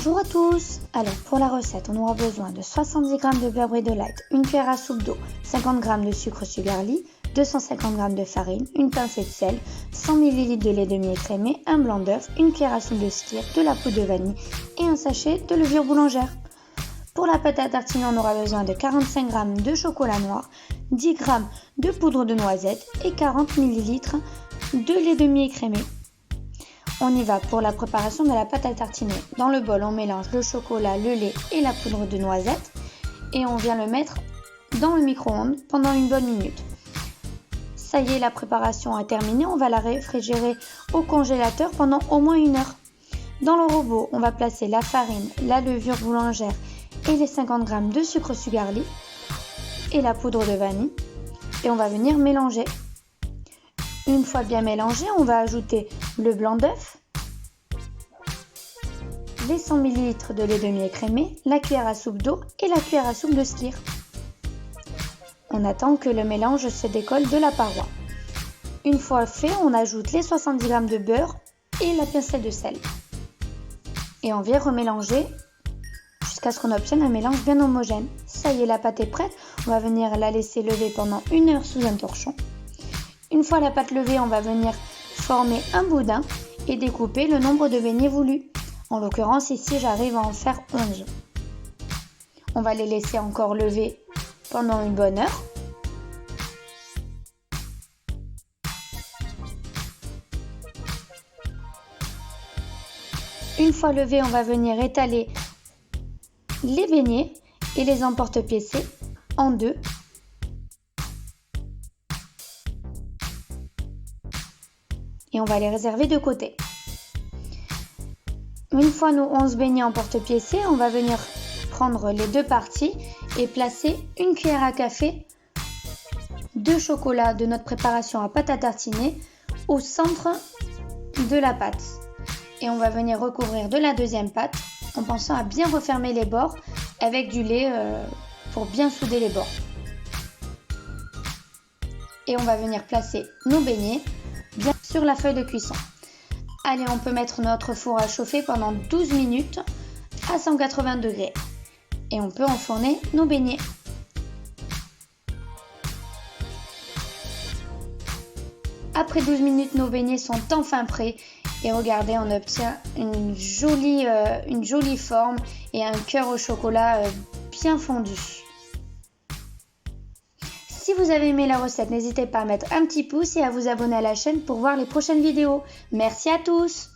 Bonjour à tous. Alors pour la recette, on aura besoin de 70 g de beurre brie de light, une cuillère à soupe d'eau, 50 g de sucre Sugarly, 250 g de farine, une pincée de sel, 100 ml de lait demi-écrémé, un blanc d'œuf, une cuillère à soupe de skyr, de la poudre de vanille et un sachet de levure boulangère. Pour la pâte à tartiner, on aura besoin de 45 g de chocolat noir, 10 g de poudre de noisette et 40 ml de lait demi-écrémé. On y va pour la préparation de la pâte à tartiner. Dans le bol, on mélange le chocolat, le lait et la poudre de noisette et on vient le mettre dans le micro-ondes pendant une bonne minute. Ça y est, la préparation est terminée. On va la réfrigérer au congélateur pendant au moins 1 heure. Dans le robot, on va placer la farine, la levure boulangère et les 50 g de sucre Sugarly et la poudre de vanille et on va venir mélanger. Une fois bien mélangé, on va ajouter le blanc d'œuf, les 100 ml de lait demi-écrémé, la cuillère à soupe d'eau et la cuillère à soupe de skyr. On attend que le mélange se décolle de la paroi. Une fois fait, on ajoute les 70 g de beurre et la pincée de sel. Et on vient remélanger jusqu'à ce qu'on obtienne un mélange bien homogène. Ça y est, la pâte est prête. On va venir la laisser lever pendant 1 heure sous un torchon. Une fois la pâte levée, on va venir former un boudin et découper le nombre de beignets voulus. En l'occurrence, ici, j'arrive à en faire 11. On va les laisser encore lever pendant une bonne heure. Une fois levés, on va venir étaler les beignets et les emporte-piécer en deux. Et on va les réserver de côté. Une fois nos 11 beignets emporte-piécés, on va venir prendre les deux parties et placer une cuillère à café de chocolat de notre préparation à pâte à tartiner au centre de la pâte. Et on va venir recouvrir de la deuxième pâte en pensant à bien refermer les bords avec du lait pour bien souder les bords. Et on va venir placer nos beignets bien sur la feuille de cuisson. Allez, on peut mettre notre four à chauffer pendant 12 minutes à 180 degrés. Et on peut enfourner nos beignets. Après 12 minutes, nos beignets sont enfin prêts. Et regardez, on obtient une jolie forme et un cœur au chocolat bien fondu. Si vous avez aimé la recette, n'hésitez pas à mettre un petit pouce et à vous abonner à la chaîne pour voir les prochaines vidéos. Merci à tous!